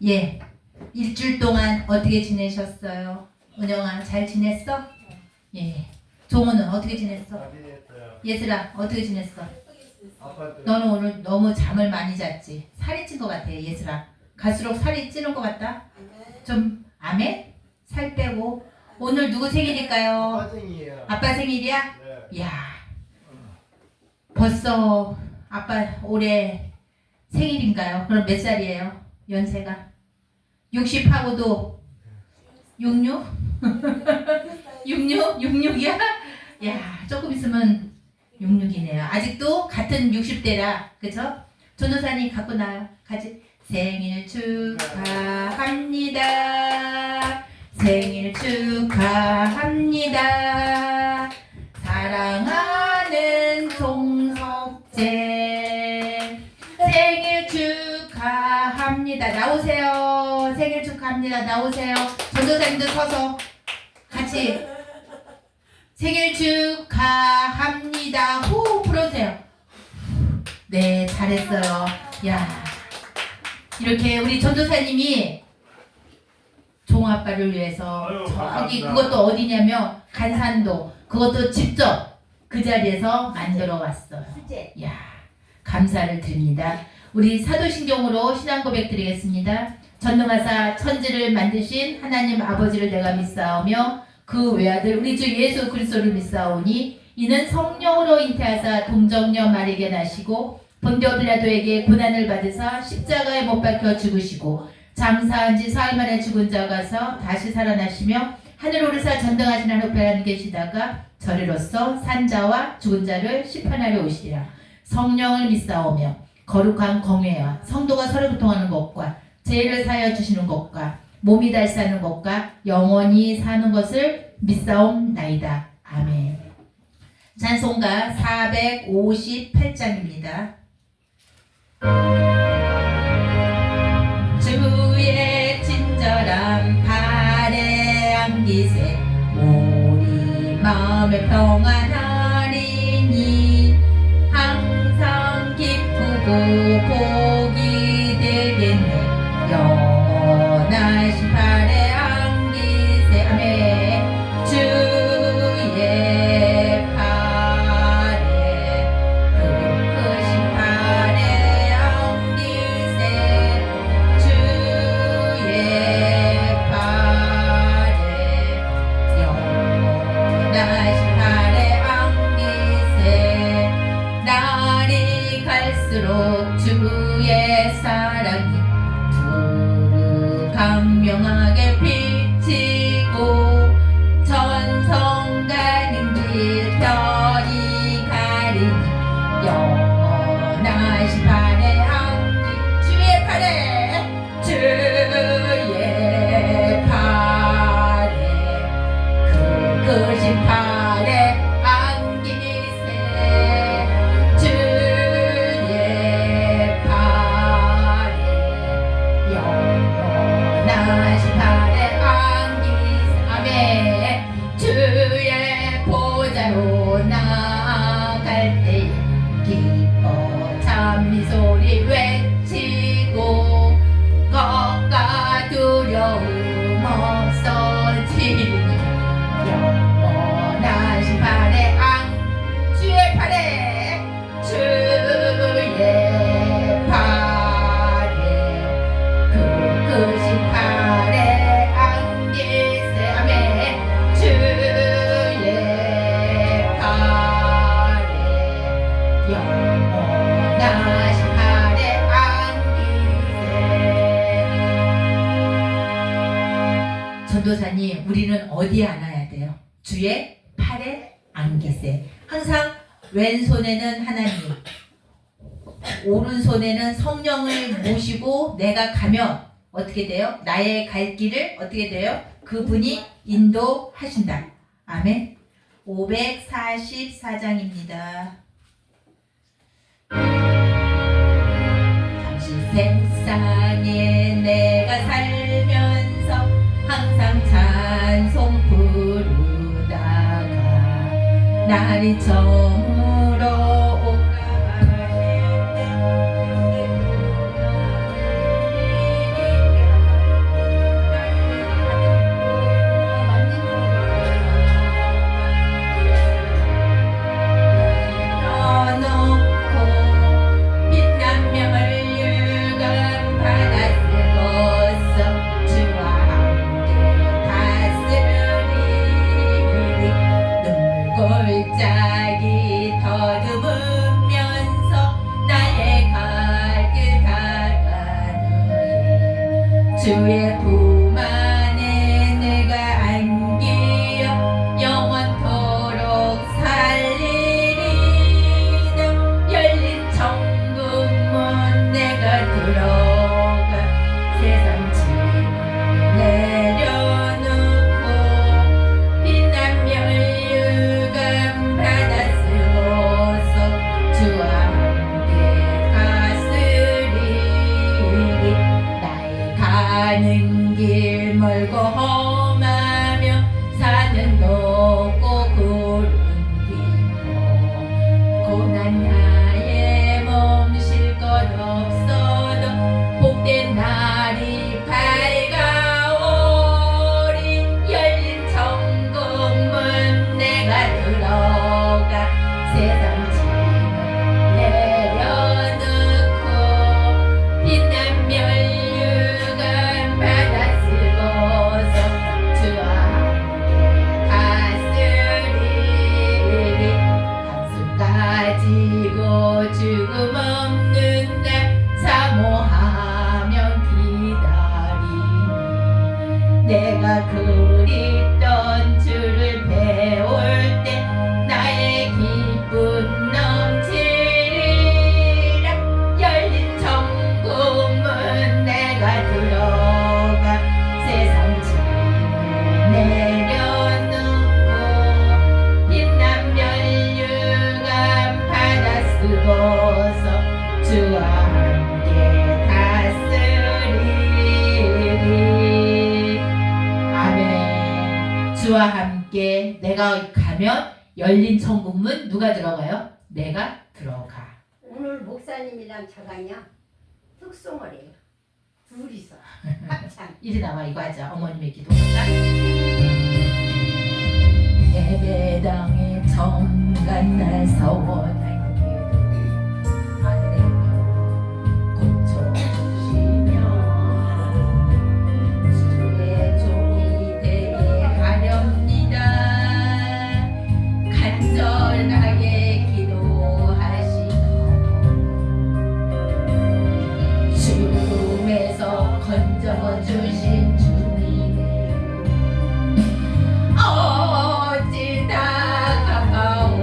예. 일주일 동안 어떻게 지내셨어요? 은영아 잘 지냈어? 예. 종호는 어떻게 지냈어? 예슬아 어떻게 지냈어? 너는 오늘 너무 잠을 많이 잤지? 살이 찐 것 같아 예슬아. 갈수록 살이 찌는 것 같다? 좀 아멘? 살 빼고. 오늘 누구 생일일까요? 아빠 생일이에요. 아빠 생일이야? 네. 이야 벌써 아빠 올해 생일인가요? 그럼 몇 살이에요? 연세가? 60하고도 66? 66? 66이야? 야 조금 있으면 66이네요. 아직도 같은 60대라 그죠? 전도사님 갖고 나요. 같이 생일 축하합니다. 생일 축하합니다. 사랑하는 송석재 생일 축하합니다. 나오세요. 생일 축하합니다. 나오세요. 전도사님도 서서 같이 생일 축하합니다. 호 불어주세요. 네 잘했어요. 야 이렇게 우리 전도사님이 종아빠를 위해서 저기 그것도 어디냐면 간산도 그것도 직접 그 자리에서 만들어 왔어요. 야 감사를 드립니다. 우리 사도신경으로 신앙 고백 드리겠습니다. 전능하사 천지를 만드신 하나님 아버지를 내가 믿사오며 그 외아들 우리 주 예수 그리스도를 믿사오니 이는 성령으로 잉태하사 동정녀 마리에게 나시고 본디오 빌라도에게 고난을 받으사 십자가에 못 박혀 죽으시고 장사한 지 사흘 만에 죽은 자 가서 다시 살아나시며 하늘 오르사 전등하신 하늘에 하늘 계시다가 저리로서 산자와 죽은 자를 심판하려 오시리라. 성령을 믿사오며 거룩한 공회와 성도가 서로 교통하는 것과 죄를 사하여 주시는 것과 몸이 달사는 것과 영원히 사는 것을 믿사옵나이다. 아멘. 찬송가 458장입니다. 주의 친절한 발에 안기세 우리 마음에 평안하리니 항상 기쁘고 복이 되겠네 영원하신 발에 안기세 아멘. 주의 발에 그 크신 발에 안기세 주의 발에 영원하신 발에 안기세 날이 갈수록 주의 사랑이 강명하게 비치고 전성 가는 길 별이 가리니 영원하신 발에 안기 주의 발에 그 크신 발에 안기세 주의 발에 영원하신 발에 안기세 아멘. 주의 보좌로 나아갈 때에 기뻐 찬미 소리 외치고 걱과 두려움 없어지니 영원하신 발에 주의 발에 그 크신 발에 안기세 아멘. 주의 발에 영원하신 발에 안기세. 전도사님 우리는 어디에 안아야 돼요? 주의 팔에 안기세. 항상 왼손에는 하나님 오른손에는 성령을 모시고 내가 가면 어떻게 돼요? 나의 갈 길을 어떻게 돼요? 그분이 인도하신다. 아멘. 544장입니다. 잠시 세상에 내가 살면서 항상 찬송 부르다가 날이 저물어 주의 품 안에 내가 안기어 영원토록 살리리라. 열린 천국문 내가 들어가 세상 짐을 내려놓고 빛난 면류관 받아 쓰고서 주와 함께 가으리니. 나의 가는 길 멀고 험하며 산은 높고 구름 깊고 고난 나의 몸쉴 것 없어도 복된 날이 밝아오리. 열린 천국문 내가 들어가 세상 짐을 내려놓고 빛난 면류관 받아 쓰고서 주와 함께 가으리니. 한숨 가지고 죽음 없는 날 사모하며 기다리니. 내가 그립던 주를 배울 때 나의 기쁨 넘치리라. 열린 천국문 내가 들어가 세상 짐을 내려놓고 빛난 면류관 받아 쓰고서 주와 함께 가으리니. 아멘. 주와 함께 내가 가면 열린 천국문 누가 들어가요? 내가 들어가. 오늘 목사님이랑 저랑요 특송을 해요. 둘이서 합창. 이리 나와 이거 하자. 어머님의 기도할까? 예배당에 정간 날 서원한 기도 하늘의 명 고쳐주시며 주의 종이 되게 하렵니다. 간절하게 기도하시며 죽음에서 건져주신 주님의 어찌 다가가오.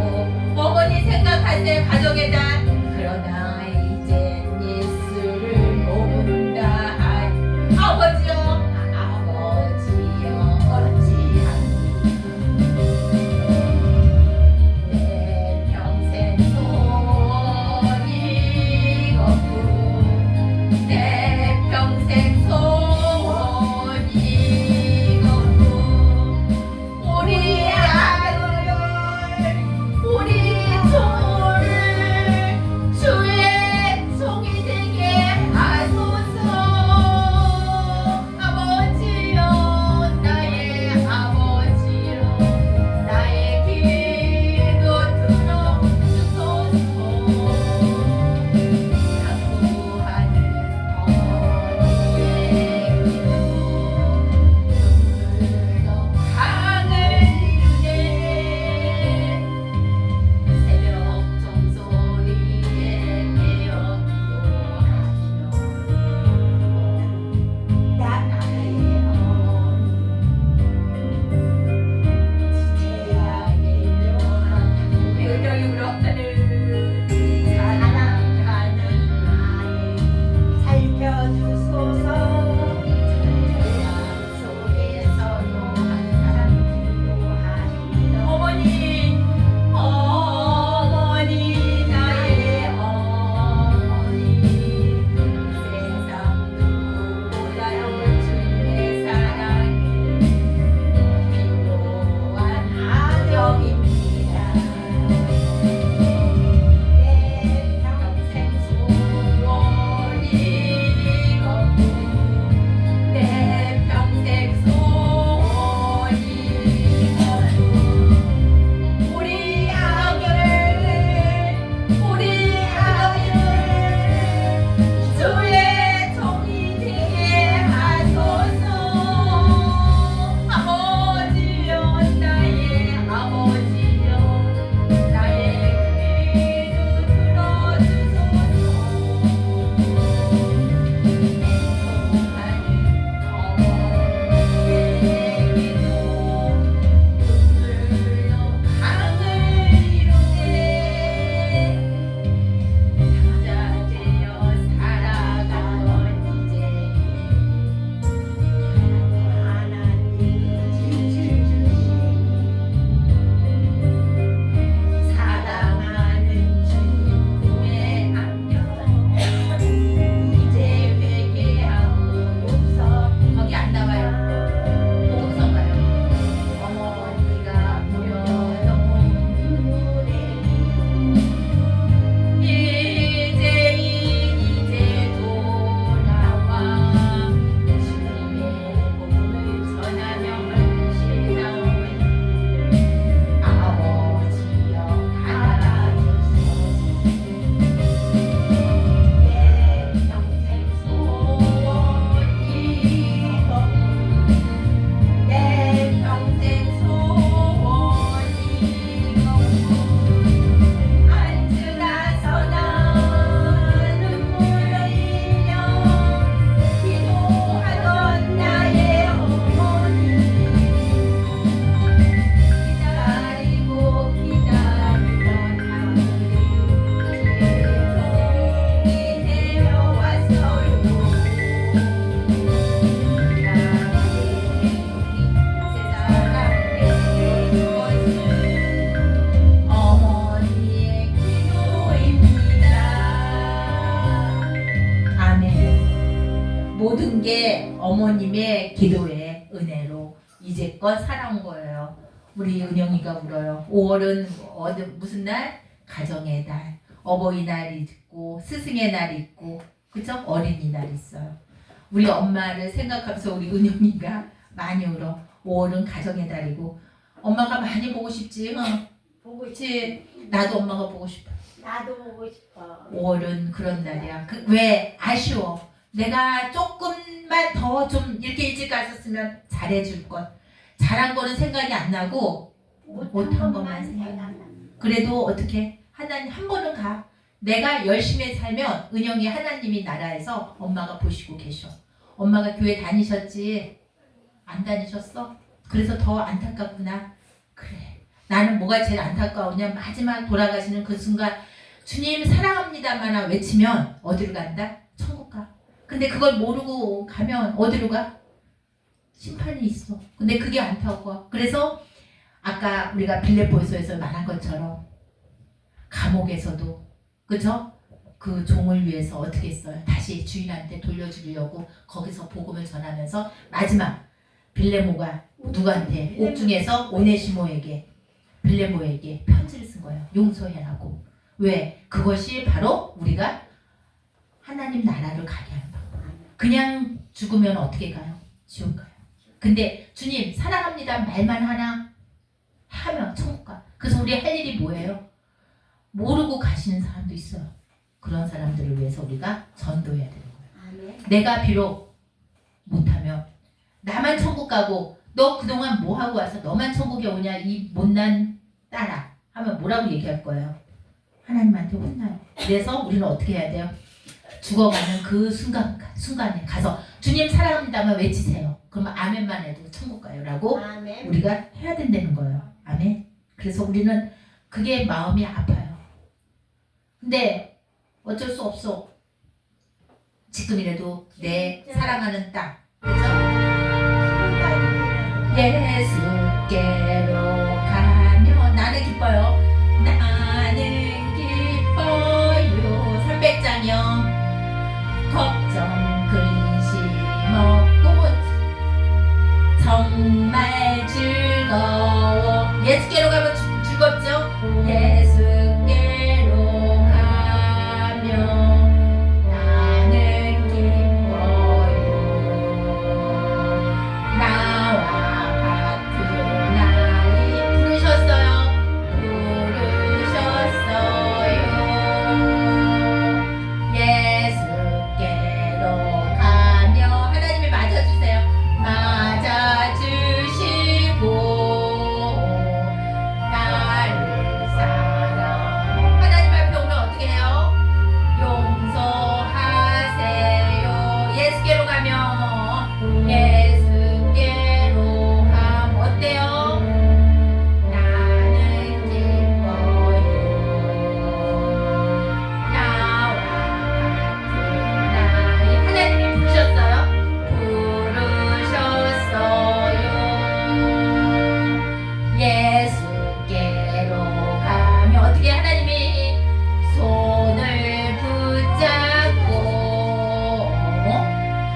어머니 생각하세요. 가족의 단. 그러나 이젠 예수를 모른다 하니 아버지여 아버지여 어찌하니 내 평생 소원이었고 내 평생 소원 부모님의 기도의 은혜로 이제껏 살아온 거예요. 우리 은영이가 울어요. 5월은 무슨 날? 가정의 달. 어버이날이 있고 스승의 날이 있고 그죠? 어린이날 있어요. 우리 엄마를 생각하면서 우리 은영이가 많이 울어. 5월은 가정의 달이고 엄마가 많이 보고 싶지. 응. 보고 싶. 그치? 나도 엄마가 보고 싶어. 나도 보고 싶어. 5월은 그런 날이야. 왜? 아쉬워. 내가 조금만 더 좀 이렇게 일찍 갔었으면 잘해줄 것. 잘한 거는 생각이 안 나고 못한 것만 생각나. 그래도 어떻게 하나님 한 번은 가. 내가 열심히 살면 은영이 하나님이 나라에서 엄마가 보시고 계셔. 엄마가 교회 다니셨지? 안 다니셨어? 그래서 더 안타깝구나. 그래. 나는 뭐가 제일 안타까우냐? 마지막 돌아가시는 그 순간 주님 사랑합니다만 외치면 어디로 간다? 천국 가. 근데 그걸 모르고 가면 어디로 가? 심판이 있어. 근데 그게 안타까워. 그래서 아까 우리가 빌립보서에서 말한 것처럼 감옥에서도 그죠? 그 종을 위해서 어떻게 했어요? 다시 주인한테 돌려주려고 거기서 복음을 전하면서 마지막 빌레모가 누구한테? 옥중에서 오네시모에게 빌레모에게 편지를 쓴 거예요. 용서해라고. 왜? 그것이 바로 우리가 하나님 나라를 가게 하는 방법. 그냥 죽으면 어떻게 가요? 지옥 가요. 근데 주님 사랑합니다 말만 하나 하면 천국 가. 그래서 우리 할 일이 뭐예요? 모르고 가시는 사람도 있어요. 그런 사람들을 위해서 우리가 전도해야 되는 거예요. 내가 비록 못하면 나만 천국 가고 너 그동안 뭐 하고 와서 너만 천국에 오냐 이 못난 딸아 하면 뭐라고 얘기할 거예요? 하나님한테 혼나요. 그래서 우리는 어떻게 해야 돼요? 죽어가는 그 순간에 가서 주님 사랑합니다만 외치세요. 그러면 아멘만 해도 천국 가요 라고 아멘. 우리가 해야 된다는 거예요. 아멘. 그래서 우리는 그게 마음이 아파요. 근데 어쩔 수 없어. 지금이라도 내 사랑하는 딸 그죠? 예수께로 가면 나는 기뻐요. 나는 기뻐요. 300장이요. 걱정 근심 없고 정말 즐거워. 예수께로 가면 즐겁죠? 예수께로 가면 나는 기뻐요. 나와 같은 나이 부르셨어요. 예수께로 가며 하나님이 맞아주세요. 맞아주시고 나를 사랑 하나님 앞에 오면 어떻게 해요? 용서하세요. 예수께로 가면 예수께로 가면 어때요? 나는 기뻐요. 나와 같은 나이 하나님이 부르셨어요? 부르셨어요. 예수께로 가면 어떻게 하나님이 손을 붙잡고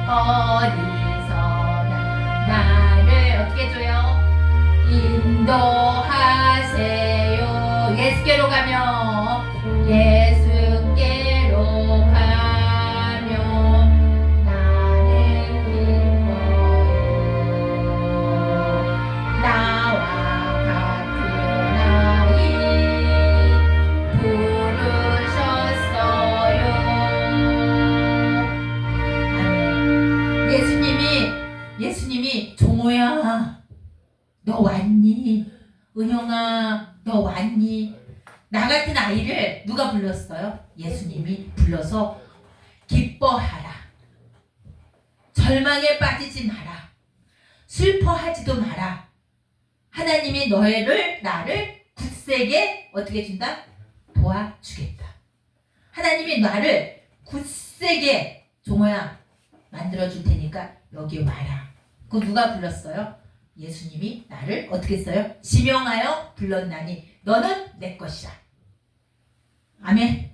어디서나 나를 어떻게 해줘요? 인도하세요. 예수께로 가면 예수께로 가면 나는 기뻐요. 나와 같은 나이 부르셨어요. 아멘. 예수님이 종호야 너 왔니? 은영아 너 왔니? 나 같은 아이를 누가 불렀어요? 예수님이 불러서 기뻐하라. 절망에 빠지지 마라. 슬퍼하지도 마라. 하나님이 나를 굳세게 어떻게 준다? 도와주겠다. 하나님이 나를 굳세게 종호야 만들어줄 테니까 여기 와라. 그거 누가 불렀어요? 예수님이 나를 어떻게 했어요? 지명하여 불렀나니 너는 내 것이라. 아멘.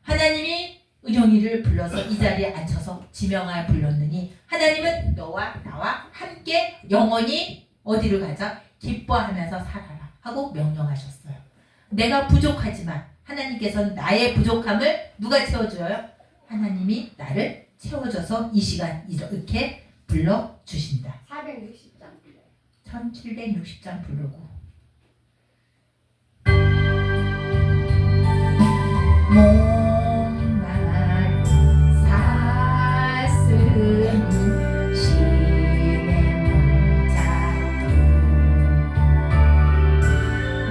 하나님이 은영이를 불러서 이 자리에 앉혀서 지명하여 불렀느니 하나님은 너와 나와 함께 영원히 어디를 가자? 기뻐하면서 살아라 하고 명령하셨어요. 내가 부족하지만 하나님께서는 나의 부족함을 누가 채워줘요? 하나님이 나를 채워줘서 이 시간 이렇게 불러주신다. 460장 불러요. 1760장 부르고 목마른 사슴이 시냇물 찾고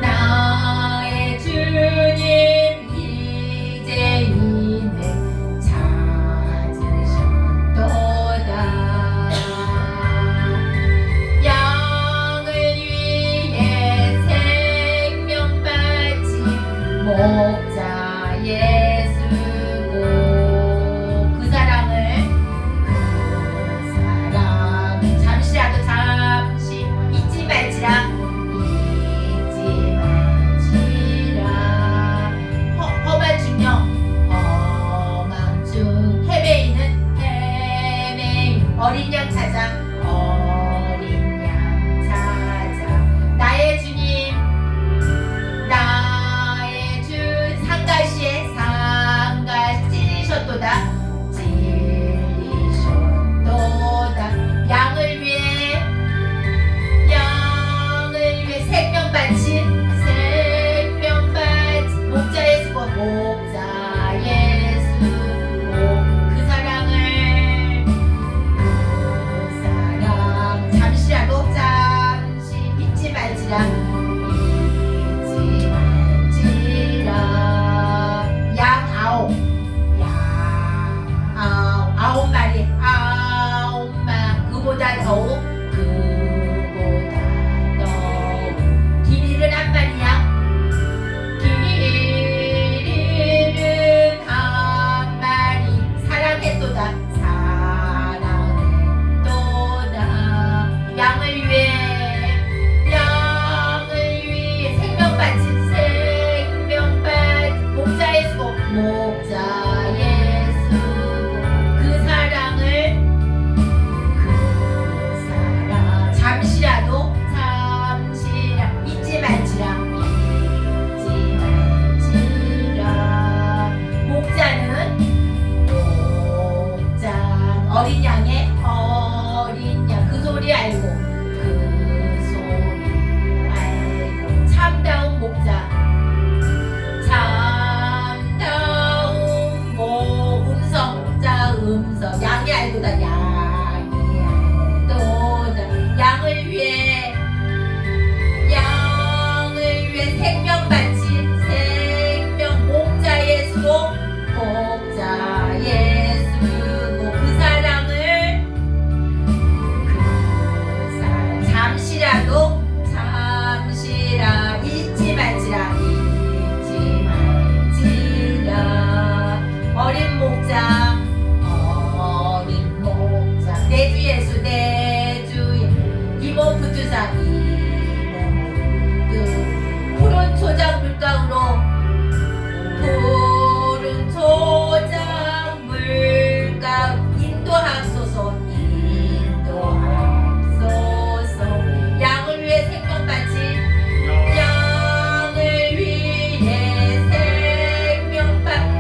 나의 주님 이제는 찾으셨도다. 양을 위해 생명 바친 목자 예수고 그 사랑을 잠시라도 잠시 잊지 말지라 험한 중요 험한 중 헤매이는 어린 양 찾아 어린 양 찾아 나의 주님 나의 주 상가시에 상가시 찔리셨도다 찔리셨도다 양을 위해 생명 바친 목자의 수고 목자의 수고 그 사랑 잠시라도 잠시 잊지 말지라 양 아홉 마리 그보다 더욱 길이는 한 마리야 길이는 한 마리 사랑했도다 양을 위해 생명 바친 목자의 수고 그 사랑 잠시라 잊지 말지라 목자는 어린 양의 그 소리 알고 참다운 목자 음성 양이 알도다 양을 위해 생명 바친 목자의 수고 그 사랑을 잠시라 잊지 말지라 어린 목자 내 주 예수 내 주 이몸 붙으사 푸른 초장 물가으로 인도하소서 양을 위해 생명 바친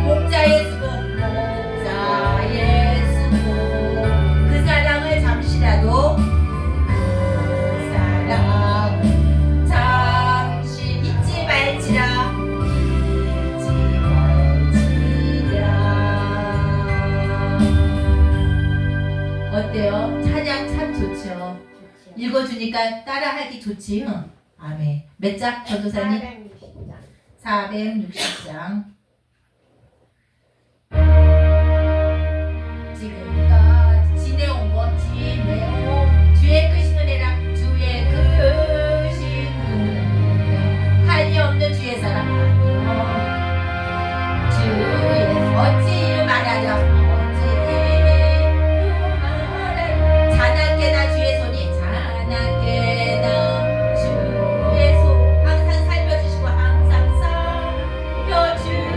목자의 수고 그 사랑을 잠시라도 잠시 잊지 말지라 어때요? 찬양 참 좋죠. 읽어주니까 따라하기 좋지. 응? 아멘. 몇 장 전도사님? 460장. 지금까지 지내온 것 주의 크신 은혜라 주의 크신 은혜라 한이 없는 주의 사랑 주의 어찌 이유 말하려 자나깨나 주의 손이 자나깨나 주의 손 항상 살펴주시고 항상 살펴주시고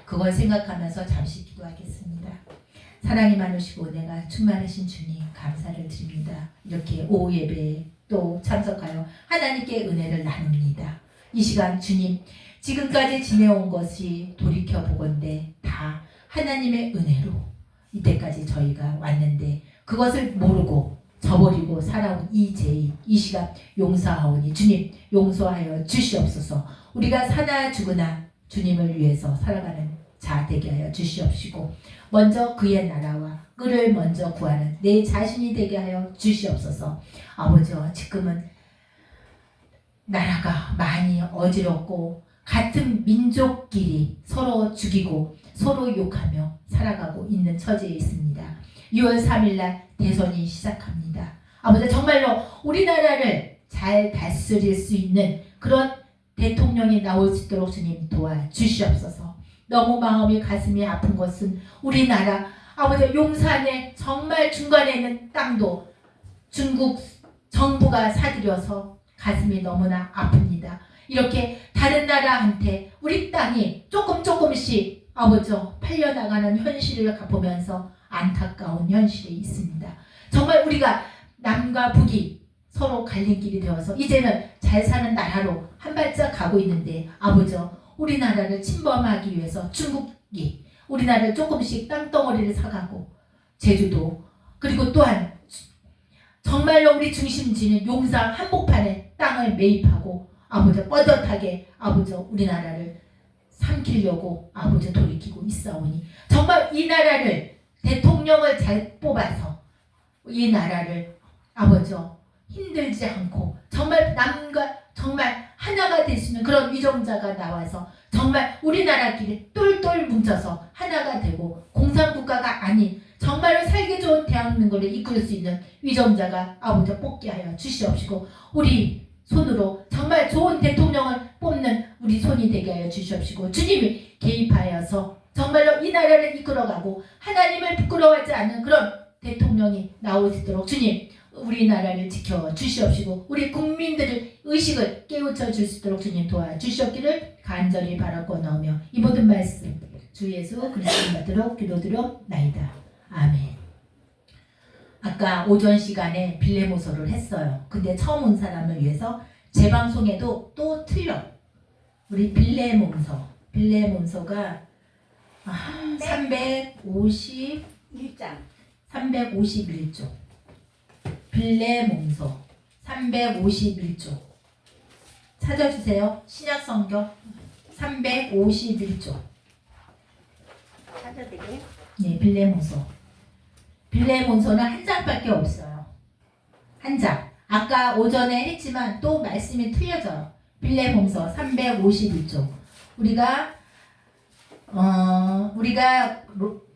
그걸 생각하면서 잠시 기도하겠습니다. 사랑이 많으시고 은혜가 충만하신 주님 감사를 드립니다. 이렇게 오후 예배에 또 참석하여 하나님께 은혜를 나눕니다. 이 시간 주님 지금까지 지내온 것이 돌이켜보건대 다 하나님의 은혜로 이때까지 저희가 왔는데 그것을 모르고 저버리고 살아온 이 죄인 이 시간 용서하오니 주님 용서하여 주시옵소서. 우리가 사나 죽으나 주님을 위해서 살아가는 자 되게 하여 주시옵시고 먼저 그의 나라와 그를 먼저 구하는 내 자신이 되게 하여 주시옵소서. 아버지와 지금은 나라가 많이 어지럽고 같은 민족끼리 서로 죽이고 서로 욕하며 살아가고 있는 처지에 있습니다. 6월 3일날 대선이 시작합니다. 아버지 정말로 우리나라를 잘 다스릴 수 있는 그런 대통령이 나올 수 있도록 주님 도와주시옵소서. 너무 마음이 가슴이 아픈 것은 우리나라 아버지 용산에 정말 중간에 있는 땅도 중국 정부가 사들여서 가슴이 너무나 아픕니다. 이렇게 다른 나라한테 우리 땅이 조금씩 아버지 팔려나가는 현실을 보면서 안타까운 현실이 있습니다. 정말 우리가 남과 북이 서로 갈림길이 되어서 이제는 잘 사는 나라로 한 발짝 가고 있는데 아버지 우리나라를 침범하기 위해서 중국이 우리나라를 조금씩 땅덩어리를 사가고 제주도 그리고 또한 정말로 우리 중심지는 용산 한복판에 땅을 매입하고 아버지 뻗어하게 아버지 우리나라를 삼키려고 아버지 돌이키고 있사오니 정말 이 나라를 대통령을 잘 뽑아서 이 나라를 아버지 힘들지 않고 정말 남과 정말 하나가 될 수 있는 그런 위정자가 나와서 정말 우리나라끼리 똘똘 뭉쳐서 하나가 되고 공산국가가 아닌 정말로 살기 좋은 대한민국을 이끌 수 있는 위정자가 아버지 뽑게 하여 주시옵시고 우리 손으로 정말 좋은 대통령을 뽑는 우리 손이 되게 하여 주시옵시고 주님이 개입하여서 정말로 이 나라를 이끌어가고 하나님을 부끄러워하지 않는 그런 대통령이 나올 수 있도록 주님 우리나라를 지켜 주시옵시고 우리 국민들의 의식을 깨우쳐 줄 수 있도록 주님 도와주시옵기를 간절히 바라고나오며 이 모든 말씀 주 예수 그리스도 받도록 기도드렸나이다. 아멘. 아까 오전 시간에 빌레모서를 했어요. 근데 처음 온 사람을 위해서 재방송에도 또 틀려. 우리 빌레몬서가 351조. 빌레몬서 351조. 찾아주세요. 신약성경 351조. 찾아드려요? 네, 빌레몬서는 한 장밖에 없어요. 한 장. 아까 오전에 했지만 또 말씀이 틀려져요. 빌레몬서 351조. 우리가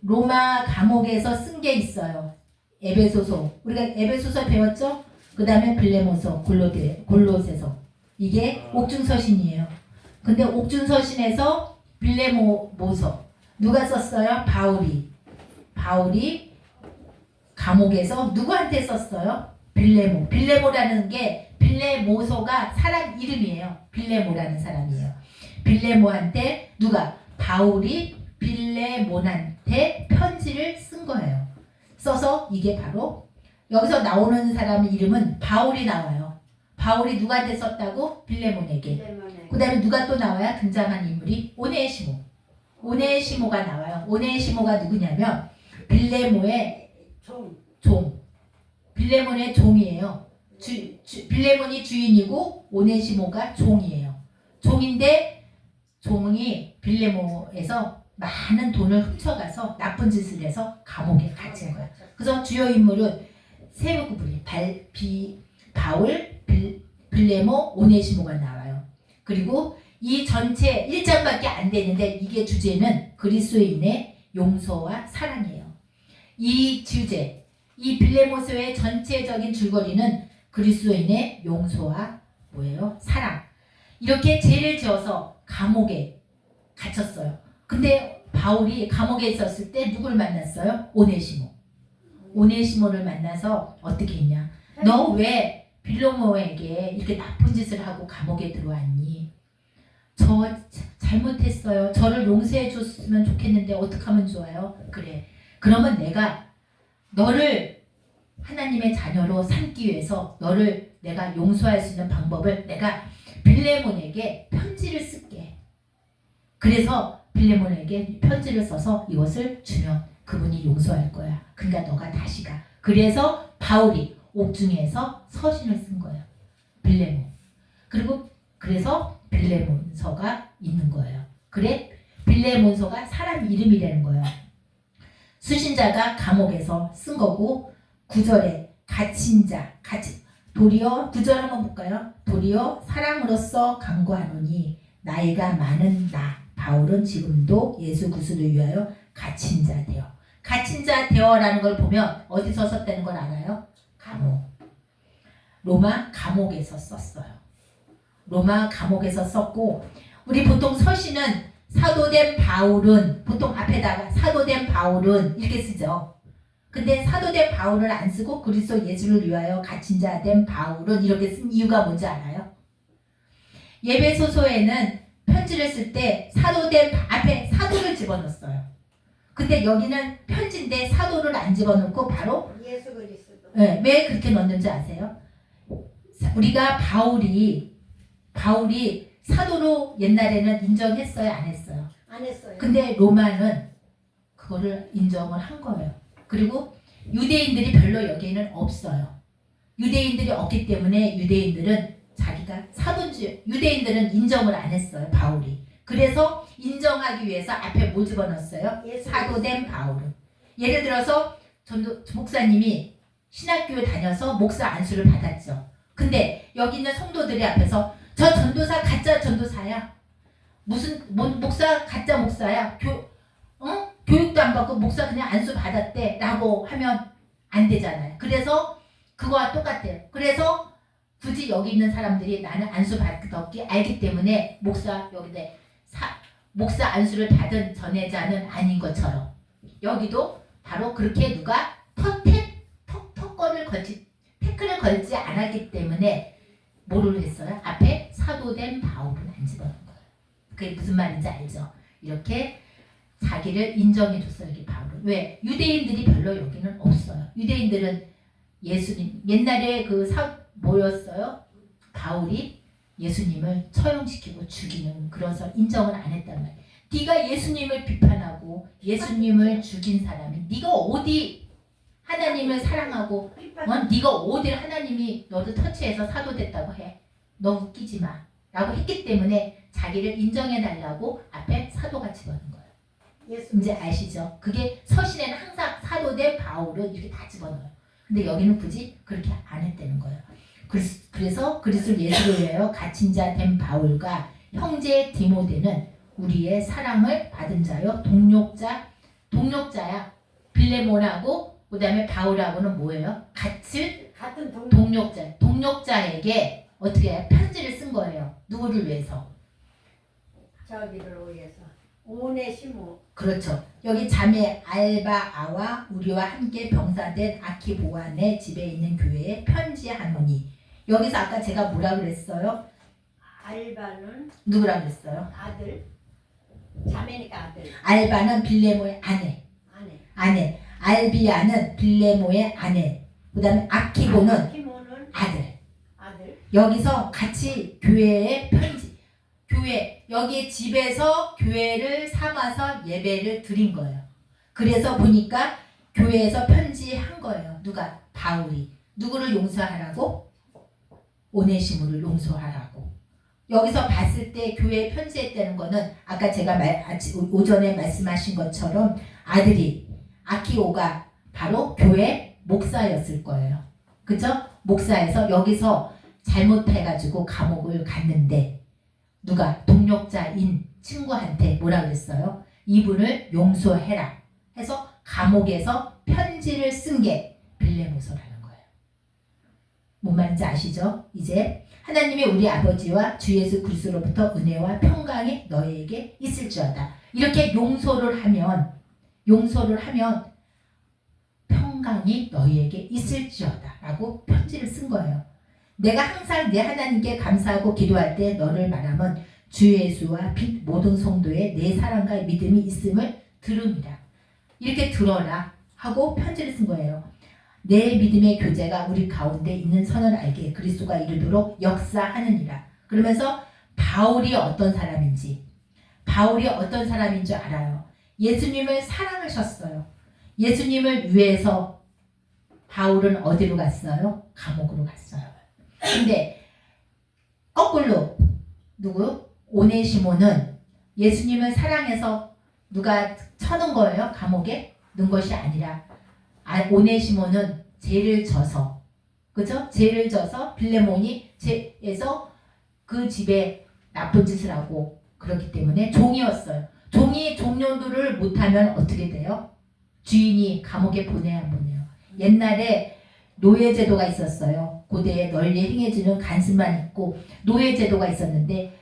로마 감옥에서 쓴 게 있어요. 에베소서. 우리가 에베소서 배웠죠? 그 다음에 빌레몬서, 골로새서. 이게 옥중서신이에요. 근데 옥중서신에서 빌레모서 누가 썼어요? 바울이 감옥에서 누구한테 썼어요? 빌레모라는 게 빌레모서가 사람 이름이에요. 빌레모라는 사람이에요. 빌레모한테 누가? 바울이 빌레몬한테 편지를 쓴 거예요. 써서 이게 바로 여기서 나오는 사람 이름은 바울이 나와요. 바울이 누구한테 썼다고? 빌레몬에게. 그 다음에 누가 또 나와요? 등장한 인물이 오네시모가 나와요. 오네시모가 누구냐면 빌레몬의 종. 빌레몬의 종이에요. 빌레몬이 주인이고 오네시모가 종이에요. 종인데 종이 빌레몬에서 많은 돈을 훔쳐가서 나쁜 짓을 해서 감옥에 갇힌 거야. 그래서 주요 인물은 세 부분이 바울, 빌레모, 오네시모가 나와요. 그리고 이 전체 1장밖에 안 되는데 이게 주제는 그리스도인의 용서와 사랑이에요. 이 주제, 이 빌레모서의 전체적인 줄거리는 그리스도인의 용서와 뭐예요? 사랑. 이렇게 죄를 지어서 감옥에 갇혔어요. 근데 바울이 감옥에 있었을 때 누굴 만났어요? 오네시모를 만나서 어떻게 했냐? 너 왜 빌레모에게 이렇게 나쁜 짓을 하고 감옥에 들어왔니? 저 잘못했어요. 저를 용서해 줬으면 좋겠는데 어떻게 하면 좋아요? 그래. 그러면 내가 너를 하나님의 자녀로 삼기 위해서 너를 내가 용서할 수 있는 방법을 내가 빌레몬에게 편지를 쓸게. 그래서 빌레몬에게 편지를 써서 이것을 주면 그분이 용서할 거야. 그러니까 너가 다시 가. 그래서 바울이 옥중에서 서신을 쓴 거예요. 빌레몬. 그리고 그래서 빌레몬서가 있는 거예요. 그래? 빌레몬서가 사람 이름이라는 거예요. 수신자가 감옥에서 쓴 거고 9절에 갇힌 자, 도리어 9절 한번 볼까요? 도리어 사랑으로서 간구하노니 나이가 많은 나 바울은 지금도 예수 그리스도를 위하여 갇힌 자 되어. 갇힌 자 되어라는 걸 보면 어디서 썼다는 걸 알아요? 감옥. 로마 감옥에서 썼어요. 로마 감옥에서 썼고 우리 보통 서신은 사도된 바울은 보통 앞에다가 사도된 바울은 이렇게 쓰죠. 근데 사도된 바울을 안 쓰고 그리스도 예수를 위하여 갇힌 자 된 바울은 이렇게 쓴 이유가 뭔지 알아요? 예배소서에는 편지를 쓸 때 사도된 앞에 사도를 집어넣었어요. 근데 여기는 편지인데 사도를 안 집어넣고 바로 예수 그리스도. 네, 왜 그렇게 넣는지 아세요? 우리가 바울이 사도로 옛날에는 인정했어요, 안 했어요? 안 했어요. 근데 로마는 그거를 인정을 한 거예요. 그리고 유대인들이 별로 여기에는 없어요. 유대인들이 없기 때문에 유대인들은 자기가 사도주의, 유대인들은 인정을 안 했어요, 바울이. 그래서 인정하기 위해서 앞에 뭐 집어넣었어요? 사도된 바울은. 예를 들어서 목사님이 신학교에 다녀서 목사 안수를 받았죠. 근데 여기 있는 성도들이 앞에서 저 전도사 가짜 전도사야. 무슨 목사 가짜 목사야. 교육도 안 받고 목사 그냥 안수 받았대 라고 하면 안 되잖아요. 그래서 그거와 똑같아요. 그래서 굳이 여기 있는 사람들이 나는 안수 받았기 알기 때문에 목사 목사 안수를 받은 전혜자는 아닌 것처럼 여기도 바로 그렇게 누가 태클을 걸지 않았기 때문에 뭐를 했어요? 앞에 사도된 바울은 안 집어넣은 거예요. 그게 무슨 말인지 알죠? 이렇게 자기를 인정해 줬어요. 여기 바울은. 왜? 유대인들이 별로 여기는 없어요. 유대인들은 예수님 옛날에 뭐였어요? 바울이 예수님을 처형시키고 죽이는 그래서 인정을 안 했단 말이에요. 네가 예수님을 비판하고 예수님을 죽인 사람이 네가 어디 하나님을 사랑하고 네가 어디 하나님이 너를 터치해서 사도됐다고 해. 너 웃기지 마. 라고 했기 때문에 자기를 인정해 달라고 앞에 사도가 집어넣은 거예요. 이제 아시죠? 그게 서신에는 항상 사도된 바울은 이렇게 다 집어넣어요. 근데 여기는 굳이 그렇게 안 했다는 거예요. 그래서 그리스도 예수를 위하여 갇힌 자 된 바울과 형제 디모데는 우리의 사랑을 받은 자요 동력자야. 빌레몬하고 그 다음에 바울하고는 뭐예요? 같은 동력자에게 어떻게 해요? 편지를 쓴 거예요. 누구를 위해서? 저기를 위해서. 오네시모. 그렇죠. 여기 자매 알바아와 우리와 함께 병사된 아키보안의 집에 있는 교회에 편지하노니. 여기서 아까 제가 뭐라 그랬어요? 알바는 누구라 그랬어요? 아들. 자매니까 아들. 알바는 빌레모의 아내. 알비아는 빌레모의 아내. 그 다음에 아키보는 아들. 여기서 같이 교회에 여기 집에서 교회를 삼아서 예배를 드린 거예요. 그래서 보니까 교회에서 편지한 거예요. 누가? 바울이. 누구를 용서하라고? 오네시모를 용서하라고. 여기서 봤을 때 교회에 편지했다는 거는 아까 제가 오전에 말씀하신 것처럼 아들이 아키오가 바로 교회 목사였을 거예요. 그죠? 목사에서 여기서 잘못해가지고 감옥을 갔는데 누가 동력자인 친구한테 뭐라 그랬어요? 이분을 용서해라 해서 감옥에서 편지를 쓴 게 빌레모서라는 거예요. 뭔 말인지 아시죠? 이제 하나님의 우리 아버지와 주 예수 그리스도로부터 은혜와 평강이 너희에게 있을지어다. 이렇게 용서를 하면 평강이 너희에게 있을지어다 라고 편지를 쓴 거예요. 내가 항상 내 하나님께 감사하고 기도할 때 너를 말하면 주 예수와 빛 모든 성도의 내 사랑과 믿음이 있음을 들음이라. 이렇게 들어라 하고 편지를 쓴 거예요. 내 믿음의 교제가 우리 가운데 있는 선을 알게 그리스도가 이르도록 역사하느니라. 그러면서 바울이 어떤 사람인지, 바울이 어떤 사람인 줄 알아요. 예수님을 사랑하셨어요. 예수님을 위해서 바울은 어디로 갔어요? 감옥으로 갔어요. 근데 거꾸로 누구? 오네시모는 예수님을 사랑해서 누가 쳐놓은 거예요? 감옥에 넣은 것이 아니라 오네시모는 죄를 져서, 그죠? 죄를 져서 빌레몬이 죄에서 그 집에 나쁜 짓을 하고 그렇기 때문에 종이었어요. 종이 종료도를 못하면 어떻게 돼요? 주인이 감옥에 보내야 보내요. 옛날에 노예제도가 있었어요. 고대에 널리 행해지는 간수만 있고 노예제도가 있었는데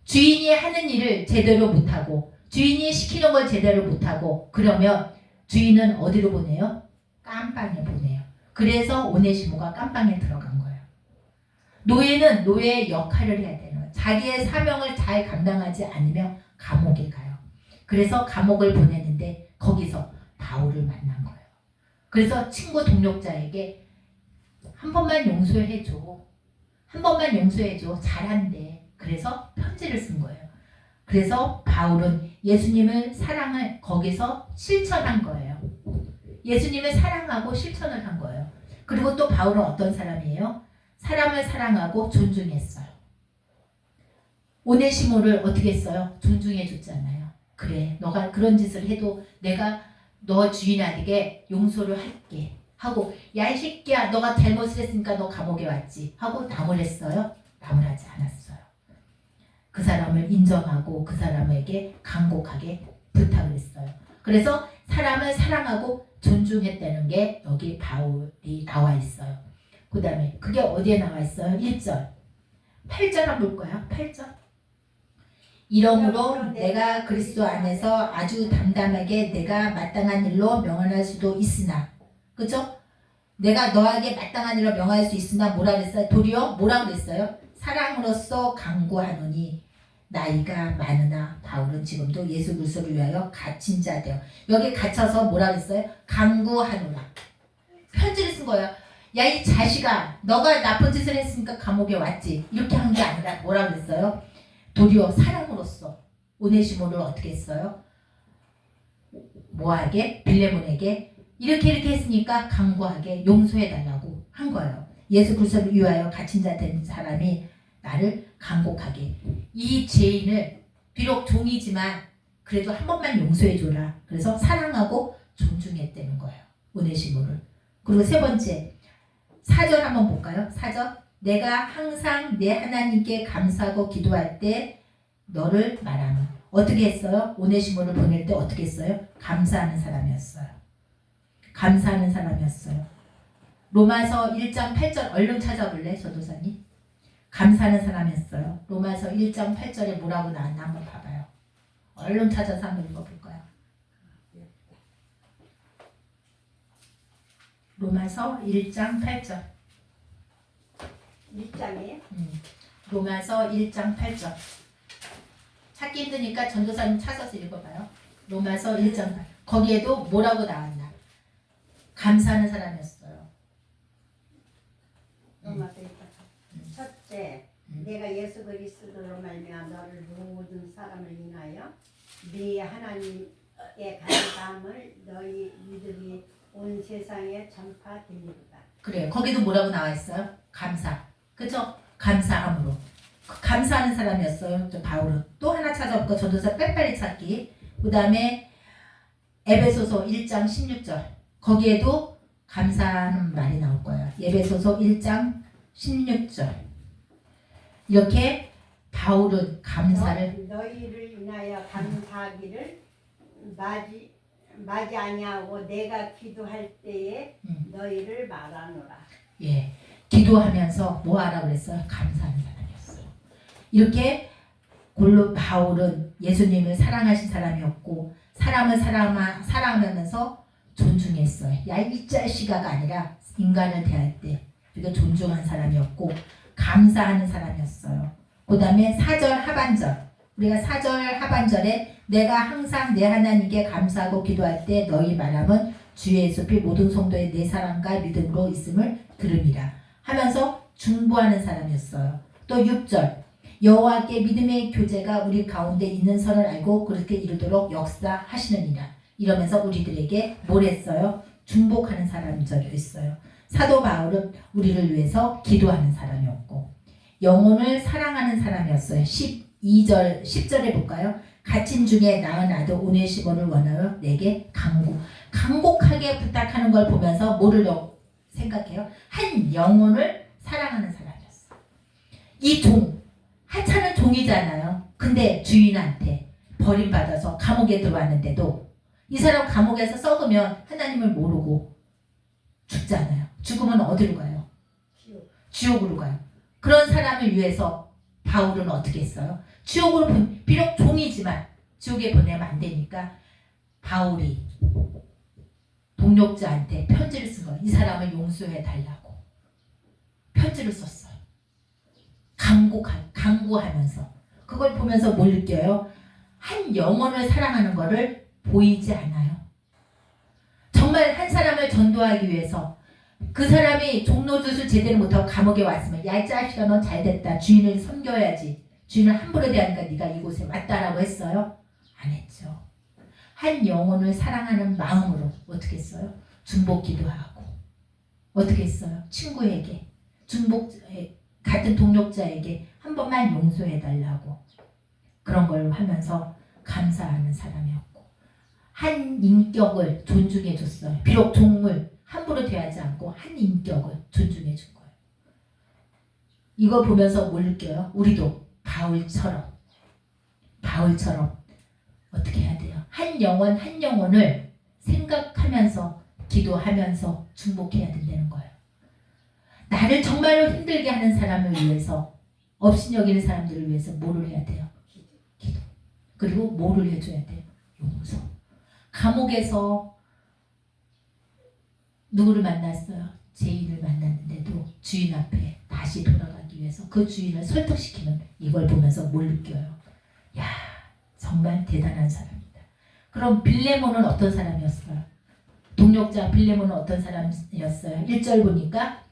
주인이 하는 일을 제대로 못하고 주인이 시키는 걸 제대로 못하고 그러면 주인은 어디로 보내요? 깜빵에 보내요. 그래서 오네시모가 깜빵에 들어간 거예요. 노예는 노예의 역할을 해야 돼요. 자기의 사명을 잘 감당하지 않으면 감옥에 가요. 그래서 감옥을 보내는데 거기서 바울을 만난 거예요. 그래서 친구 동력자에게 한 번만 용서해줘. 한 번만 용서해줘. 잘한대. 그래서 편지를 쓴 거예요. 그래서 바울은 예수님을 사랑을 거기서 실천한 거예요. 예수님을 사랑하고 실천을 한 거예요. 그리고 또 바울은 어떤 사람이에요? 사람을 사랑하고 존중했어요. 오네시모를 어떻게 했어요? 존중해 줬잖아요. 그래, 너가 그런 짓을 해도 내가 너 주인에게 용서를 할게 하고, 야 이 새끼야 너가 잘못을 했으니까 너 감옥에 왔지 하고 남을 했어요? 남을 하지 않았어요. 그 사람을 인정하고 그 사람에게 간곡하게 부탁을 했어요. 그래서 사람을 사랑하고 존중했다는 게 여기 바울이 나와 있어요. 그 다음에 그게 어디에 나와 있어요? 1절 8절 한번 볼까요? 8절 이러므로 내가 그리스도 안에서 아주 담담하게 내가 마땅한 일로 명언할 수도 있으나, 그죠? 내가 너에게 마땅한 일로 명할 수 있으나 뭐라 그랬어요? 도리어 뭐라 그랬어요? 사랑으로서 강구하노니 나이가 많으나 바울은 지금도 예수 그리스도를 위하여 갇힌 자 되어, 여기 갇혀서 뭐라 그랬어요? 강구하노라. 편지를 쓴 거예요. 야 이 자식아 너가 나쁜 짓을 했으니까 감옥에 왔지, 이렇게 한 게 아니라 뭐라 그랬어요? 도리어 사랑으로서 오네시모를 어떻게 했어요? 뭐하게? 빌레몬에게 이렇게 했으니까 강구하게 용서해달라고 한 거예요. 예수 그리스도를 위하여 갇힌 자 된 사람이 나를 간곡하게, 이 죄인을 비록 종이지만 그래도 한 번만 용서해줘라. 그래서 사랑하고 존중했다는 거예요. 오네시모를. 그리고 세 번째 4절 한번 볼까요? 4절 내가 항상 내 하나님께 감사하고 기도할 때 너를 말하노. 어떻게 했어요? 오네시모를 보낼 때 어떻게 했어요? 감사하는 사람이었어요. 감사하는 사람이었어요. 로마서 1장 8절 얼른 찾아볼래? 전도사님. 감사하는 사람이었어요. 로마서 1장 8절에 뭐라고 나왔나 한번 봐봐요. 얼른 찾아서 한번 읽어볼까요? 로마서 1장 8절 1장이에요? 로마서 1장 8절 찾기 힘드니까 전도사님 찾아서 읽어봐요. 로마서 1장 8절 거기에도 뭐라고 나왔나? 감사하는 사람이었어요. 로마서 1장 첫째, 내가 예수 그리스도로 말미암아 너를 모든 사람을 인하여 네 하나님의 감사함을 너희 믿음이 온 세상에 전파되리로다. 그래요. 거기도 뭐라고 나와 있어요? 감사. 그죠? 감사함으로. 감사하는 사람이었어요. 저 바울은. 또 하나 찾아볼까? 전도사 빨리빨리 찾기. 그 다음에 에베소서 1장 16절 거기에도 감사하는 말이 나올 거예요. 에베소서 1장 16절 이렇게 바울은 감사를 너희를 인하여 감사하기를 마지 아니하고 내가 기도할 때에 너희를 말하노라. 예, 기도하면서 뭐 하라고 그랬어요? 감사하는 사람이었어요. 이렇게 골로 바울은 예수님을 사랑하신 사람이었고 사람을 사랑하면서 존중했어요. 야 이 자식아가 아니라 인간을 대할 때 우리가 존중한 사람이었고 감사하는 사람이었어요. 그 다음에 4절 하반절. 우리가 4절 하반절에 내가 항상 내 하나님께 감사하고 기도할 때 너희 바람은 주 예수피 모든 성도의 내 사랑과 믿음으로 있음을 들음이라 하면서 중보하는 사람이었어요. 또 6절 여호와께 믿음의 교제가 우리 가운데 있는 선을 알고 그렇게 이루도록 역사하시느니라 이러면서 우리들에게 뭘 했어요? 중복하는 사람이었어요. 사도 바울은 우리를 위해서 기도하는 사람이었고 영혼을 사랑하는 사람이었어요. 12절 10절에 볼까요? 갇힌 중에 낳은 아들 오네시모를 원하여 내게 간곡하게 부탁하는 걸 보면서 뭐를 생각해요? 한 영혼을 사랑하는 사람이었어요. 이 하찮은 종이잖아요. 근데 주인한테 버림받아서 감옥에 들어왔는데도 이 사람 감옥에서 썩으면 하나님을 모르고 죽잖아요. 죽으면 어디로 가요? 지옥으로 가요. 그런 사람을 위해서 바울은 어떻게 했어요? 지옥으로 비록 종이지만 지옥에 보내면 안 되니까 바울이 동력자한테 편지를 쓴 거예요. 이 사람을 용서해 달라고 편지를 썼어요. 간구하면서 그걸 보면서 뭘 느껴요? 한 영혼을 사랑하는 거를 보이지 않아요. 정말 한 사람을 전도하기 위해서 그 사람이 종로젓을 제대로 못하고 감옥에 왔으면 야 이 자식아 넌 잘됐다. 주인을 섬겨야지. 주인을 함부로 대하니까 네가 이곳에 왔다라고 했어요? 안 했죠. 한 영혼을 사랑하는 마음으로 어떻게 했어요? 중보기도 하고 어떻게 했어요? 친구에게 같은 동력자에게 한 번만 용서해달라고 그런 걸 하면서 감사하는 사람이었고 한 인격을 존중해 줬어요. 비록 동물 함부로 대하지 않고 한 인격을 존중해 준 거예요. 이걸 보면서 뭘 느껴요? 우리도 바울처럼 어떻게 해야 돼요? 한 영혼을 생각하면서 기도하면서 중복해야 된다는 거예요. 나를 정말로 힘들게 하는 사람을 위해서 업신여기는 사람들을 위해서 뭐를 해야 돼요? 기도. 그리고 뭐를 해줘야 돼요? 용서. 감옥에서 누구를 만났어요? 죄인을 만났는데도 주인 앞에 다시 돌아가기 위해서 그 주인을 설득시키는 이걸 보면서 뭘 느껴요? 야 정말 대단한 사람이다. 그럼 빌레몬은 어떤 사람이었어요? 동력자 빌레몬은 어떤 사람이었어요? 1절 보니까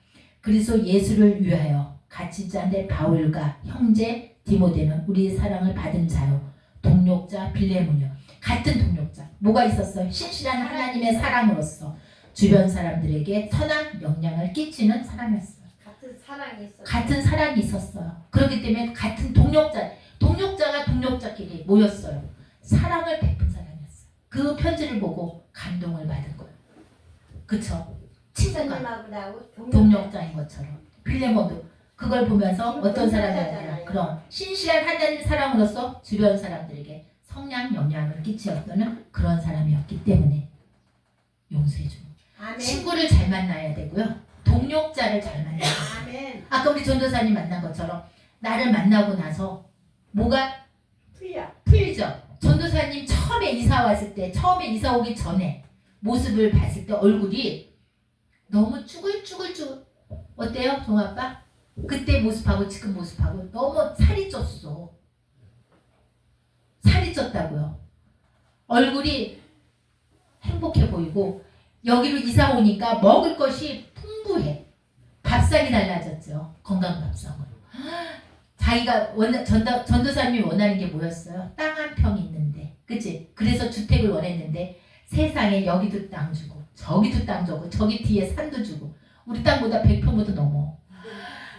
그리스도 예수를 위하여 갇힌 자인데 바울과 형제 디모데는 우리의 사랑을 받은 자요 동력자 빌레몬이요. 같은 동력자. 뭐가 있었어요? 신실한 하나님의 사랑으로서 주변 사람들에게 선한 영향을 끼치는 사람이었어요. 같은 사랑이 있었어요. 그렇기 때문에 같은 동력자가 동력자끼리 모였어요. 사랑을 베푼 사람이었어요. 그 편지를 보고 감동을 받은 거예요. 그쵸? 친구가 동력자인 것처럼 빌레몬도 그걸 보면서 어떤 사람이었냐 그런 신실한 하나님의 사랑으로서 주변 사람들에게 성량 영향을 끼치었던 그런 사람이었기 때문에 용서해주는 친구를 잘 만나야 되고요. 동력자를 잘 만나야 돼요. 아까 우리 전도사님 만난 것처럼 나를 만나고 나서 뭐가 풀리죠. 전도사님 처음에 이사 오기 전에 모습을 봤을 때 얼굴이 너무 쭈글쭈글 어때요 종아빠? 그때 모습하고 지금 모습하고 너무 살이 쪘어. 살이 쪘다고요. 얼굴이 행복해 보이고 여기로 이사 오니까 먹을 것이 풍부해. 밥상이 달라졌죠. 건강 밥상으로. 자기가 전도사님이 원하는 게 뭐였어요? 땅 한 평 있는데 그치? 그래서 주택을 원했는데 세상에 여기도 땅 주고 저기도 땅 주고 저기 뒤에 산도 주고 우리 땅보다 100평보다 넘어.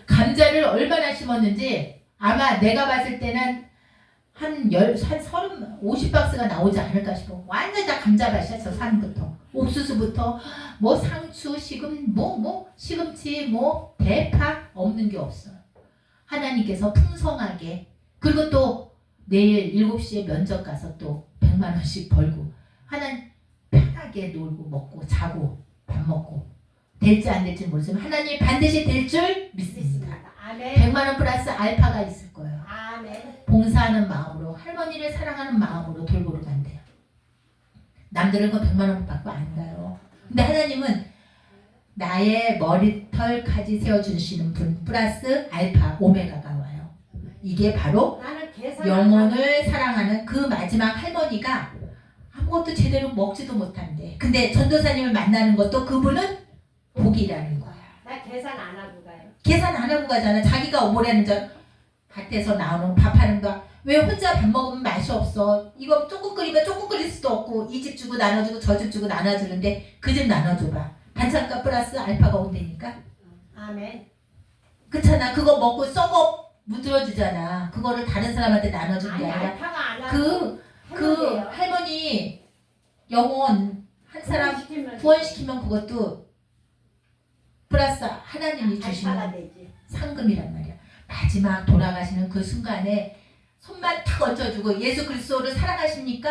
감자를 얼마나 심었는지 아마 내가 봤을 때는 한 50박스가 나오지 않을까 싶어. 완전 다 감자밭이야. 저 산부터 옥수수부터 뭐 상추 시금치 대파 없는 게 없어요. 하나님께서 풍성하게 그리고 또 내일 7시에 면접 가서 또 100만 원씩 벌고 하나님 편하게 놀고 먹고 자고 밥 먹고 될지 안 될지 모르지만 하나님이 반드시 될 줄 믿습니다. 아멘. 100만 원 플러스 알파가 있을 거예요. 아멘. 봉사하는 마음으로 할머니를 사랑하는 마음으로 돌보러 간대요. 남들은 그 100만 원 받고 안 가요. 근데 하나님은 나의 머리털까지 세워주시는 분 플러스 알파 오메가가 와요. 이게 바로 나는 계산 영혼을 사랑하는 그 마지막 할머니가 아무것도 제대로 먹지도 못한대. 근데 전도사님을 만나는 것도 그분은 복이라는 거야. 나 계산 안 하고 가요. 계산 안 하고 가잖아. 자기가 오래는 저 밭에서 나오는 밥하는 거. 왜 혼자 밥 먹으면 맛이 없어? 이거 조금 끓이면 조금 끓일 수도 없고 이 집 주고 나눠주고 저 집 주고 나눠주는데 그 집 나눠줘봐. 반찬값 플러스 알파가 온다니까. 아멘. 그렇잖아. 그거 먹고 썩어 무들어주잖아. 그거를 다른 사람한테 나눠주는 게 아니 아니라 알파가 안 하고 그 할머니 영혼 한 사람 구원시키면 그것도 플러스 하나님이 알파가 주시는 되지. 상금이란 말이야. 마지막 돌아가시는 그 순간에 손만 탁 얹어주고 예수 그리스도를 사랑하십니까?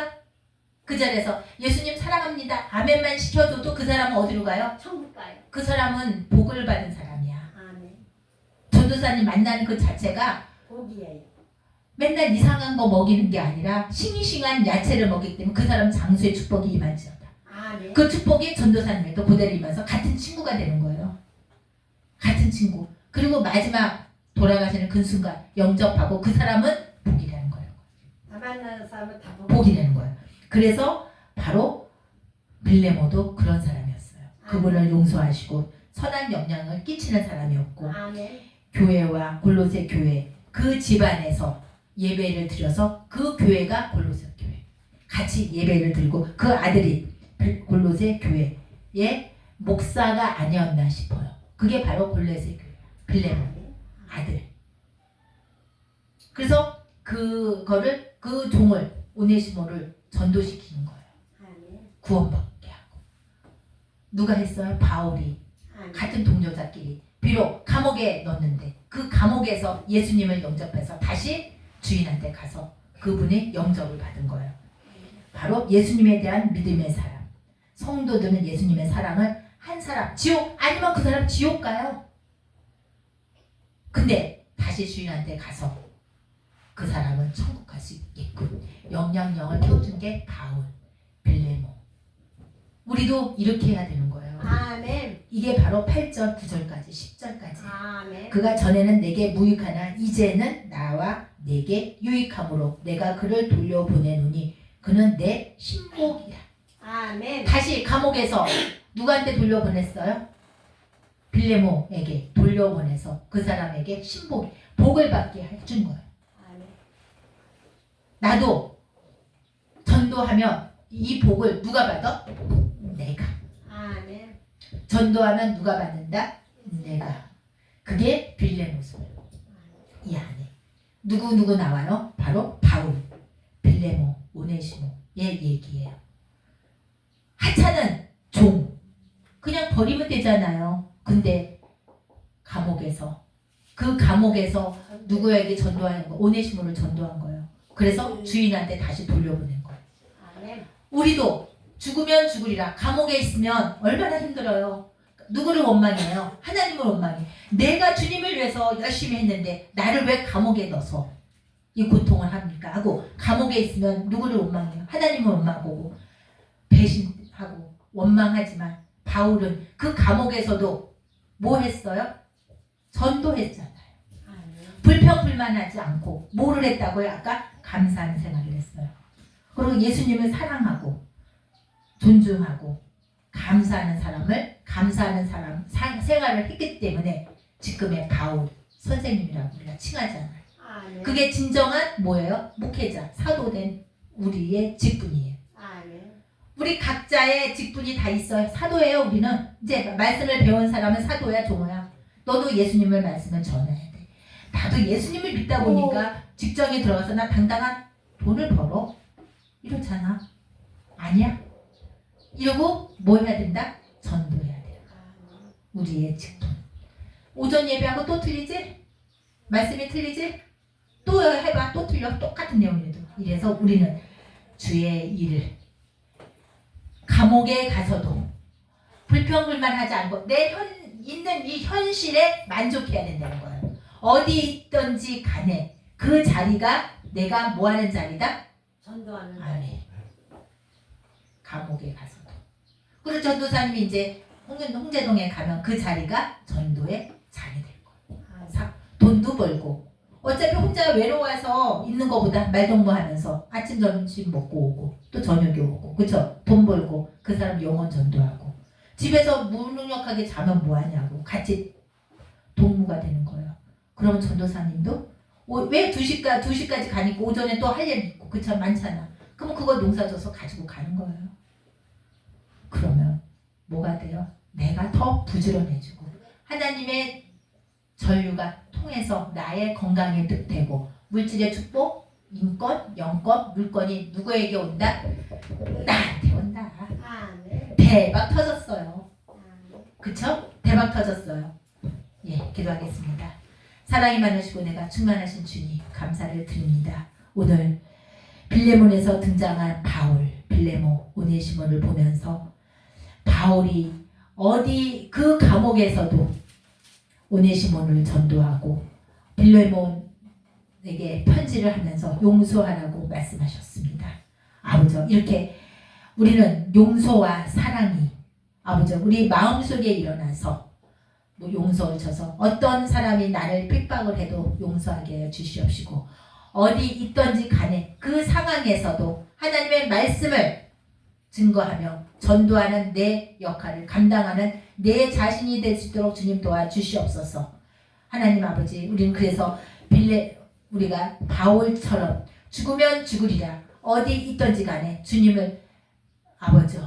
그 자리에서 예수님 사랑합니다. 아멘만 시켜줘도 그 사람은 어디로 가요? 천국 가요. 그 사람은 복을 받은 사람이야. 아멘. 전도사님 만나는 그 자체가 복이에요. 맨날 이상한 거 먹이는 게 아니라 싱싱한 야채를 먹이기 때문에 그 사람 장수의 축복이 임할지어다. 아멘. 그 축복이 전도사님에도 그대로 임해서 같은 친구가 되는 거예요. 같은 친구. 그리고 마지막 돌아가시는 그 순간 영접하고 그 사람은 복이라는 거예요. 다 만나는 사람은 다 복이라는 거예요. 그래서 바로 빌레모도 그런 사람이었어요. 그분을 용서하시고 선한 영향을 끼치는 사람이었고 아멘. 교회와 골로새 교회 그 집안에서 예배를 드려서 그 교회가 골로새 교회 같이 예배를 드리고 그 아들이 골로새 교회의 목사가 아니었나 싶어요. 그게 바로 골로새 교회 빌레모 아들. 그래서 그거를 그 종을 오네시모를 전도시키는 거예요. 아멘. 구원받게 하고. 누가 했어요? 바울이. 아멘. 같은 동료자끼리. 비록 감옥에 넣었는데 그 감옥에서 예수님을 영접해서 다시 주인한테 가서 그분의 영접을 받은 거예요. 바로 예수님에 대한 믿음의 사랑. 성도들은 예수님의 사랑을 한 사람 지옥 아니면 그 사람 지옥 가요. 근데 다시 주인한테 가서 그 사람은 천국 갈 수 있게끔 영영을 키워준 게 바울, 빌레모. 우리도 이렇게 해야 되는 거예요. 아멘. 이게 바로 8절, 9절까지, 10절까지. 아멘. 그가 전에는 내게 무익하나 이제는 나와 내게 유익함으로 내가 그를 돌려보내노니 그는 내 신복이라. 아멘. 다시 감옥에서 누구한테 돌려보냈어요? 빌레모에게 돌려보내서 그 사람에게 신복, 복을 받게 해준 거예요. 아멘. 나도 전도하면 이 복을 누가 받아? 내가. 아멘. 전도하면 누가 받는다? 내가. 그게 빌레모서예요. 이 안에 누구 나와요? 바로 바울, 빌레모, 오네시모의 얘기예요. 하찮은 종 그냥 버리면 되잖아요. 근데 감옥에서 그 감옥에서 누구에게 전도하는 거? 오네시모를 전도한 거예요. 그래서 주인한테 다시 돌려보낸 거예요. 아멘. 우리도 죽으면 죽으리라. 감옥에 있으면 얼마나 힘들어요. 누구를 원망해요? 하나님을 원망해. 내가 주님을 위해서 열심히 했는데 나를 왜 감옥에 넣어서 이 고통을 합니까? 하고 감옥에 있으면 누구를 원망해요? 하나님을 원망하고 배신하고 원망하지만 바울은 그 감옥에서도 뭐 했어요? 전도했잖아요. 아멘. 불평불만하지 않고 뭐를 했다고요? 아까 감사하는 생활을 했어요. 그리고 예수님을 사랑하고 존중하고 감사하는 사람 생활을 했기 때문에 지금의 바울 선생님이라고 우리가 칭하잖아요. 아멘. 그게 진정한 뭐예요? 목회자, 사도된 우리의 직분이에요. 아멘. 우리 각자의 직분이 다 있어요. 사도예요. 우리는 이제 말씀을 배운 사람은 사도야, 종호야. 너도 예수님을 말씀을 전해야 돼. 나도 예수님을 믿다 보니까 직장에 들어가서 나 당당한 돈을 벌어. 이렇잖아. 아니야. 이러고 뭐 해야 된다? 전도해야 돼요. 우리의 직분. 오전 예배하고 또 틀리지? 말씀이 틀리지? 또 해봐. 또 틀려. 똑같은 내용이라도. 이래서 우리는 주의 일을 감옥에 가서도 불평불만하지 않고 내 있는 이 현실에 만족해야 된다는 거예요. 어디 있든지 간에 그 자리가 내가 뭐하는 자리다? 전도하는 아멘. 감옥에 가서도. 그리고 전도사님이 이제 홍제동에 가면 그 자리가 전도의 자리 될 거예요. 돈도 벌고 어차피 혼자 외로워서 있는 것보다 말동무하면서 아침 점심 먹고 오고 또 저녁에 오고 그쵸? 돈 벌고 그 사람 영혼 전도하고 집에서 무능력하게 자면 뭐하냐고 같이 동무가 되는 거예요. 그러면 전도사님도 왜 2시까지 가니까 오전에 또 할 일 있고 그쵸? 많잖아. 그럼 그거 농사 져서 가지고 가는 거예요. 그러면 뭐가 돼요? 내가 더 부지런해지고 하나님의 전류가 통해서 나의 건강에 득되고 물질의 축복, 인권, 영권, 물건이 누구에게 온다? 나한테 온다. 대박 터졌어요. 그쵸? 대박 터졌어요. 예, 기도하겠습니다. 사랑이 많으시고 내가 충만하신 주님 감사를 드립니다. 오늘 빌레몬에서 등장한 바울, 빌레몬, 오네시모를 보면서 바울이 어디 그 감옥에서도 오네시모를 전도하고 빌레몬에게 편지를 하면서 용서하라고 말씀하셨습니다. 아버지 이렇게 우리는 용서와 사랑이 아버지 우리 마음속에 일어나서 용서를 쳐서 어떤 사람이 나를 핍박을 해도 용서하게 해주시옵시고 어디 있던지 간에 그 상황에서도 하나님의 말씀을 증거하며 전도하는 내 역할을 감당하는 내 자신이 될 수 있도록 주님 도와주시옵소서. 하나님 아버지 우리는 그래서 우리가 바울처럼 죽으면 죽으리라 어디 있던지 간에 주님을 아버지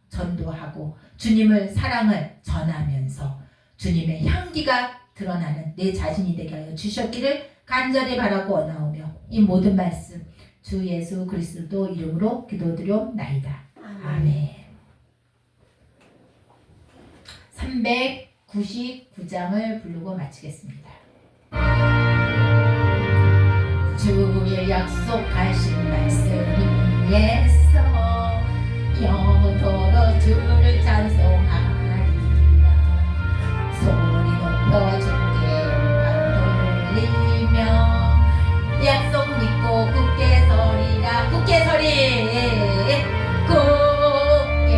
전도하고 주님을 사랑을 전하면서 주님의 향기가 드러나는 내 자신이 되게 하여 주셨기를 간절히 바라고 원하오며 이 모든 말씀 주 예수 그리스도 이름으로 기도드리옵나이다. 아멘. 399장을 부르고 마치겠습니다. 주의 약속하신 말씀 위에서 영원토록 주를 찬송하리라. 소리 높여 주께 영광 돌리며 약속 믿고 굳게 서리라. 굳게 서리 굳게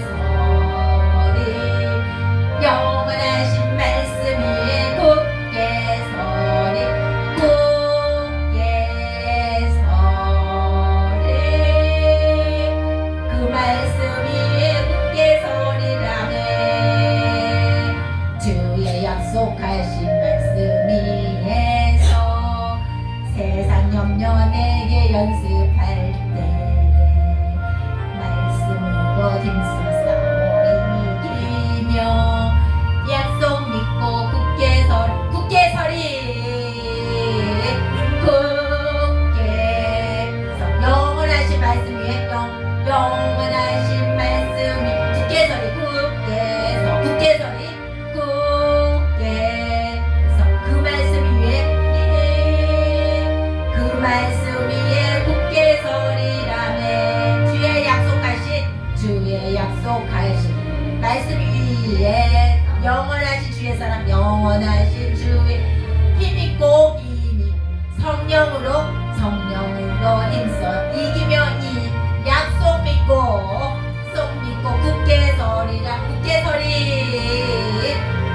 서리 영원하신 말씀 위에 굳게 서리 굳게 서리 그 말씀 위에 굳게 서리라네. 주의 약속하신 말씀 위에서 세상 염려 내게 연습할 때에 말씀으로 힘써 싸워 이기며 약속 믿고 굳게 서리 굳게 서 영원하신 말씀 위에 영원하신 말씀 위 굳게 서리 굳게 서리 그 말씀 위에 그 말씀 위에 굳게 서리라네. 주의 약속하신 말씀 위에 영원하신 주의 사랑 영원하신 주의 힘있고 성령으로 힘써 이기며 이 약속 믿고 굳게 서리라. 굳게 서리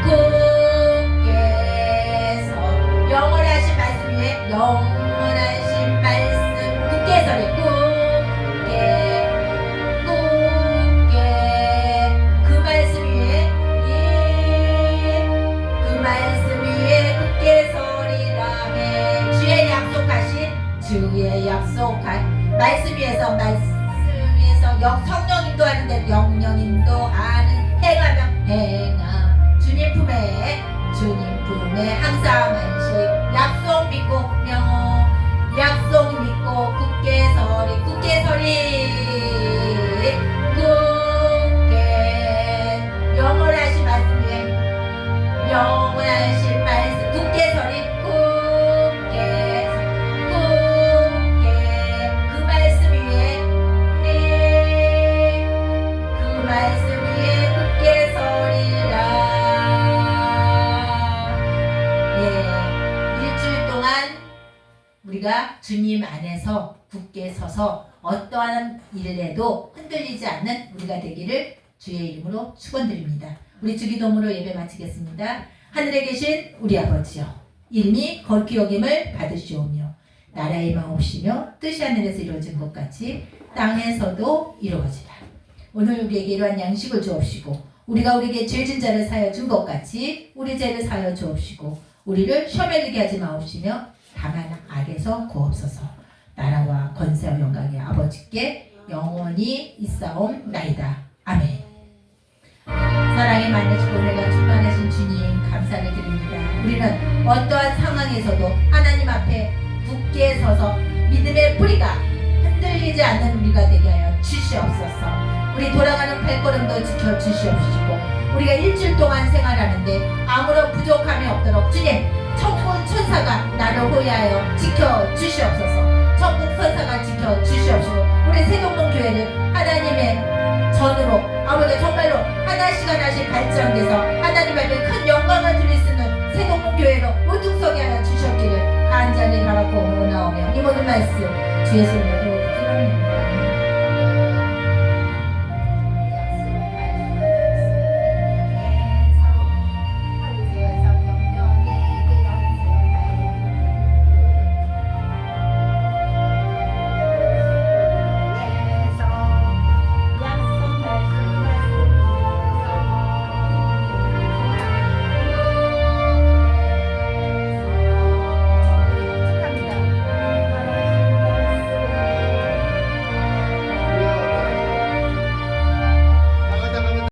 굳게 서 영원하신 말씀 위에 영원하신 말씀 굳게 서리 굳게 그 말씀 위에 그 말씀 위에 굳게 서리라네. 주의 약속한 말씀 위에서 성령 인도하는 대로 영영 인도하는 행하 주님 품에 항상 안식 약속 믿고 굳게 서리 굳게 영원하신 말씀 위에 영원하신 말씀 굳게 서리 그 말씀 위에 굳게 서리라. 예, 일주일 동안 우리가 주님 안에서 굳게 서서 어떠한 일에도 흔들리지 않는 우리가 되기를 주의 이름으로 축원드립니다. 우리 주기도문으로 예배 마치겠습니다. 하늘에 계신 우리 아버지요 이름이 거룩히 여김을 받으시오며 나라의 마옵시며 뜻이 하늘에서 이루어진 것 같이 땅에서도 이루어지라. 오늘 우리에게 이러한 양식을 주옵시고 우리가 우리에게 죄 진 자를 사하여 준 것 같이 우리 죄를 사하여 주옵시고 우리를 시험에 들게 하지 마옵시며 다만 악에서 구옵소서. 나라와 권세와 영광이 아버지께 영원히 있사옵나이다. 아멘. 사랑이 많으시고 은혜가 충만하신 주님 감사를 드립니다. 우리는 어떠한 상황에서도 하나님 앞에 굳게 서서 믿음의 뿌리가 흔들리지 않는 우리가 되게 하여 주시옵소서. 우리 돌아가는 발걸음도 지켜주시옵시고 우리가 일주일 동안 생활하는데 아무런 부족함이 없도록 주님 천국 천사가 나를 호위하여 지켜주시옵소서. 천국 천사가 지켜주시옵시고 우리 세동동 교회를 하나님의 전으로 아버지 정말로 하나씩 하나씩 발전돼서 하나님 앞에 큰 영광을 드릴 수 있는 세동동 교회로 우뚝 서게 하여 주셨기를 간절히 바라고 나오며 이 모든 말씀 주의 손으로